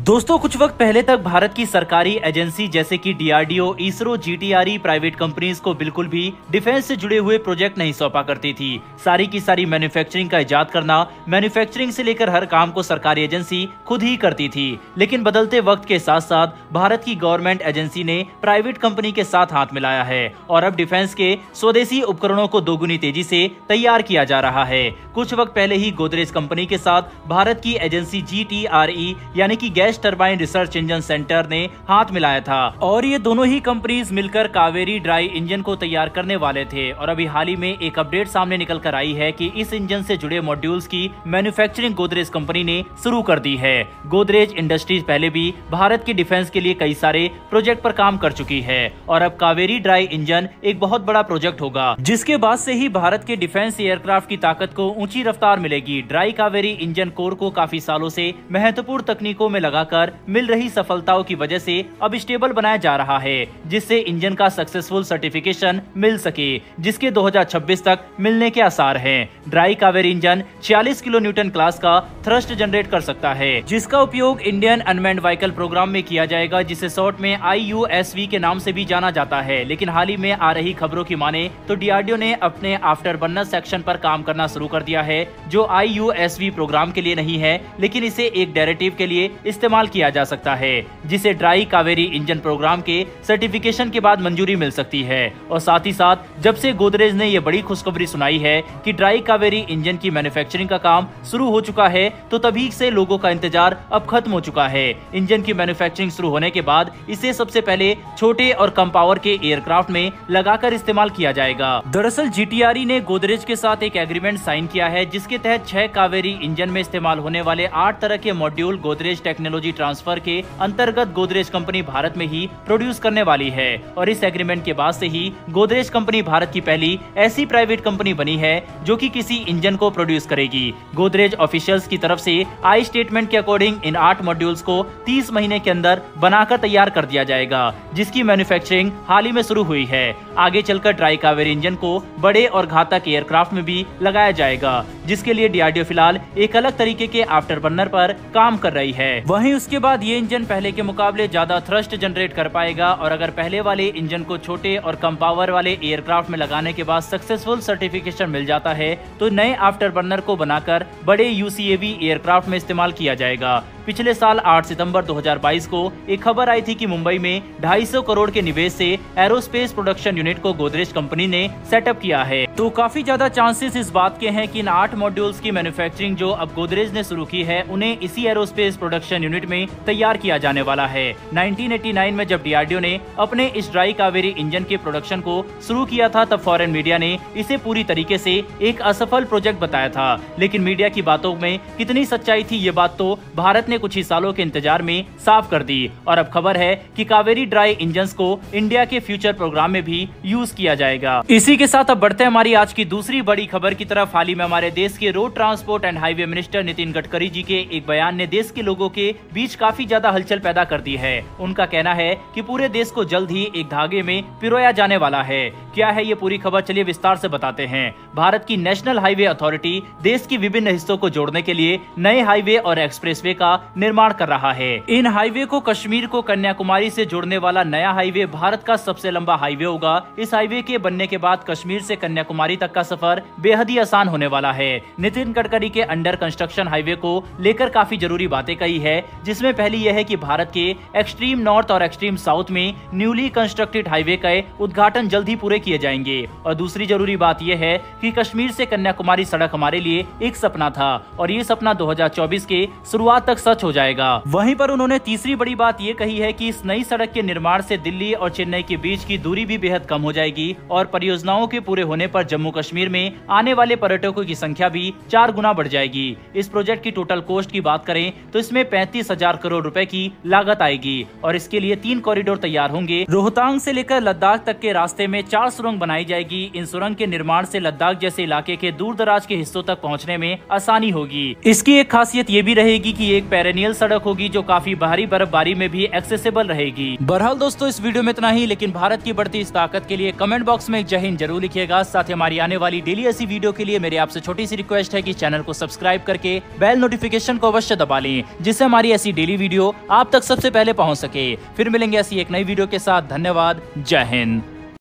दोस्तों कुछ वक्त पहले तक भारत की सरकारी एजेंसी जैसे कि DRDO, ISRO, GTRE private companies को बिल्कुल भी डिफेंस से जुड़े हुए प्रोजेक्ट नहीं सौंपा करती थी। सारी की सारी मैन्युफैक्चरिंग का इजाद करना, मैन्युफैक्चरिंग से लेकर हर काम को सरकारी एजेंसी खुद ही करती थी। लेकिन बदलते वक्त के साथ साथ भारत की गवर्नमेंट एजेंसी ने प्राइवेट कंपनी के साथ हाथ मिलाया है और अब डिफेंस के स्वदेशी उपकरणों को दोगुनी तेजी से तैयार किया जा रहा है। कुछ वक्त पहले ही गोदरेज कंपनी के साथ भारत की एजेंसी जीटीआरई यानी कि gas turbine research engine centre ने हाथ मिलाया था और ये दोनों ही कंपनीज मिलकर कावेरी ड्राई इंजन को तैयार करने वाले थे। और अभी हाल ही में एक अपडेट सामने निकल कर आई है कि इस इंजन से जुड़े मॉड्यूल्स की मैन्युफैक्चरिंग गोदरेज कंपनी ने शुरू कर दी है। गोदरेज इंडस्ट्रीज पहले भी भारत की डिफेंस के लिए कई सारे प्रोजेक्ट पर काम कर चुकी है और अब कावेरी ड्राई इंजन एक बहुत बड़ा प्रोजेक्ट होगा, जिसके बाद से ही भारत के डिफेंस एयरक्राफ्ट की ताकत को ऊंची रफ्तार मिलेगी। ड्राई कावेरी इंजन कोर को काफी सालों से महत्वपूर्ण तकनीकों में लगाकर मिल रही सफलताओं की वजह से अब स्टेबल बनाया जा रहा है, जिससे इंजन का सक्सेसफुल सर्टिफिकेशन मिल सके, जिसके 2026 तक मिलने के आसार हैं। Dry Kaveri engine 46 kilo Newton class का थ्रस्ट जनरेट कर सकता है, जिसका उपयोग इंडियन अनमैन्ड व्हीकल प्रोग्राम में किया जाएगा, जिसे शॉर्ट में IUSV के नाम से भी जाना जाता है। लेकिन हाल ही में आ रही खबरों की माने तो डीआरडीओ ने अपने आफ्टर बर्नर सेक्शन पर काम करना शुरू कर दिया है, जो IUSV प्रोग्राम के लिए नहीं है, लेकिन इसे एक डेरिवेटिव के लिए इस्तेमाल किया जा सकता है, जिसे ड्राई कावेरी इंजन प्रोग्राम के सर्टिफिकेशन के बाद मंजूरी मिल सकती है। और साथ ही साथ जब से गोदरेज ने यह बड़ी खुशखबरी सुनाई है कि ड्राई कावेरी इंजन की मैन्युफैक्चरिंग का काम शुरू हो चुका है, तो तभी से लोगों का इंतजार अब खत्म हो चुका है। इंजन की मैन्युफैक्चरिंग शुरू होने के बाद इसे सबसे पहले छोटे और कम पावर के एयरक्राफ्ट में लगाकर इस्तेमाल किया जाएगा। दरअसल जीटीआरई ने गोदरेज के साथ एक एग्रीमेंट साइन किया है, जिसके तहत 6 कावेरी इंजन में इस्तेमाल होने वाले 8 तरह के मॉड्यूल गोदरेज टेक्नोलॉजी ट्रांसफर के अंतर्गत गोदरेज कंपनी भारत में ही प्रोड्यूस करने वाली है। और इस एग्रीमेंट के बाद से ही गोदरेज कंपनी भारत की पहली ऐसी प्राइवेट कंपनी बनी है जो कि किसी इंजन को प्रोड्यूस करेगी। गोदरेज ऑफिशियल्स की तरफ से आई स्टेटमेंट के अकॉर्डिंग इन 8 मॉड्यूल्स को 30 महीने के अंदर बनाकर तैयार कर दिया जाएगा, जिसकी मैन्युफैक्चरिंग हाल ही में शुरू हुई है। आगे चलकर ड्राई कावेरी इंजन को बड़े और घातक एयरक्राफ्ट में भी लगाया जाएगा, जिसके लिए डीआरडीओ फिलहाल एक अलग तरीके के आफ्टर बर्नर पर काम कर रही है। वहीं उसके बाद ये इंजन पहले के मुकाबले ज्यादा थ्रस्ट जनरेट कर पाएगा और अगर पहले वाले इंजन को छोटे और कम पावर वाले एयरक्राफ्ट में लगाने के बाद सक्सेसफुल सर्टिफिकेशन मिल जाता है, तो नए आफ्टर बर्नर को बनाकर बड़े UCAV एयरक्राफ्ट में इस्तेमाल किया जाएगा। पिछले साल 8 सितंबर 2022 को एक खबर आई थी कि मुंबई में 250 करोड़ के निवेश से एरोस्पेस प्रोडक्शन यूनिट को गोदरेज कंपनी ने सेटअप किया है। तो काफी ज्यादा चांसेस इस बात के हैं कि इन 8 मॉड्यूल्स की मैन्युफैक्चरिंग जो अब गोदरेज ने शुरू की है, उन्हें इसी एरोस्पेस प्रोडक्शन यूनिट में तैयार किया जाने वाला है। 1989 में जब डीआरडीओ ने अपने इस ड्राई कावेरी इंजन के प्रोडक्शन को शुरू किया था, तब फॉरेन मीडिया ने इसे पूरी तरीके से एक असफल प्रोजेक्ट बताया था। लेकिन मीडिया की बातों में कितनी सच्चाई थी, ये बात तो भारत ने कुछ ही सालों के इंतजार में साफ कर दी। और अब खबर है कि कावेरी ड्राई इंजन्स को इंडिया के फ्यूचर प्रोग्राम में भी यूज किया जाएगा। इसी के साथ अब बढ़ते हैं हमारी आज की दूसरी बड़ी खबर की तरफ। हाल ही में हमारे देश के road transport and highway minister Nitin Gadkari ji के एक बयान ने देश के लोगों के बीच काफी ज्यादा हलचल पैदा कर दी है। उनका कहना है कि पूरे देश को जल्द ही एक धागे में पिरोया जाने वाला है। क्या है ये पूरी खबर, चलिए विस्तार से बताते हैं। भारत की नेशनल हाईवे अथॉरिटी देश की विभिन्न हिस्सों को जोड़ने के लिए नए हाईवे और एक्सप्रेसवे का निर्माण कर रहा है। इन हाईवे को कश्मीर को कन्याकुमारी से जोड़ने वाला नया हाईवे भारत का सबसे लंबा हाईवे होगा। इस हाईवे के बनने के बाद कश्मीर से कन्याकुमारी तक का सफर बेहद ही आसान होने वाला है। नितिन गडकरी के अंडर कंस्ट्रक्शन हाईवे को लेकर काफी जरूरी बातें कही है, जिसमें पहली यह है कि भारत के एक्सट्रीम नॉर्थ और एक्सट्रीम साउथ में न्यूली कंस्ट्रक्टेड हाईवे का उद्घाटन जल्द ही पूरे किए जाएंगे। और दूसरी जरूरी बात यह है कि कश्मीर से कन्याकुमारी सड़क हमारे लिए एक सपना था और ये सपना 2024 के शुरुआत तक सच हो जाएगा। वहीं पर उन्होंने तीसरी बड़ी बात ये कही है कि इस नई सड़क के निर्माण से दिल्ली और चेन्नई के बीच की दूरी भी बेहद कम हो जाएगी और परियोजनाओं के पूरे होने पर जम्मू कश्मीर में आने वाले पर्यटकों की संख्या भी 4 गुना बढ़ जाएगी। इस प्रोजेक्ट की टोटल कॉस्ट की बात करें तो इसमें 35,000 करोड़ रुपए की लागत आएगी और इसके लिए 3 कॉरिडोर तैयार होंगे। रोहतांग से लेकर लद्दाख तक के रास्ते में 4 सुरंग बनाई जाएगी। इन सुरंग के निर्माण से लद्दाख जैसे इलाके के दूर दराज के हिस्सों तक पहुँचने में आसानी होगी। इसकी एक खासियत ये भी रहेगी कि एक पेरेनियल सड़क होगी जो काफी भारी बर्फबारी में भी एक्सेसिबल रहेगी। बहरहाल दोस्तों, इस वीडियो में इतना ही, लेकिन भारत की बढ़ती इस ताकत के लिए कमेंट बॉक्स में जय हिंद जरूर लिखिएगा। साथ ही हमारी आने वाली डेली ऐसी वीडियो के लिए मेरी आपसे छोटी सी रिक्वेस्ट है कि चैनल को सब्सक्राइब करके बेल नोटिफिकेशन को अवश्य दबा लें, जिससे हमारी ऐसी डेली वीडियो आप तक सबसे पहले पहुंच सके। फिर मिलेंगे ऐसी एक नई वीडियो के साथ। धन्यवाद। जय हिंद।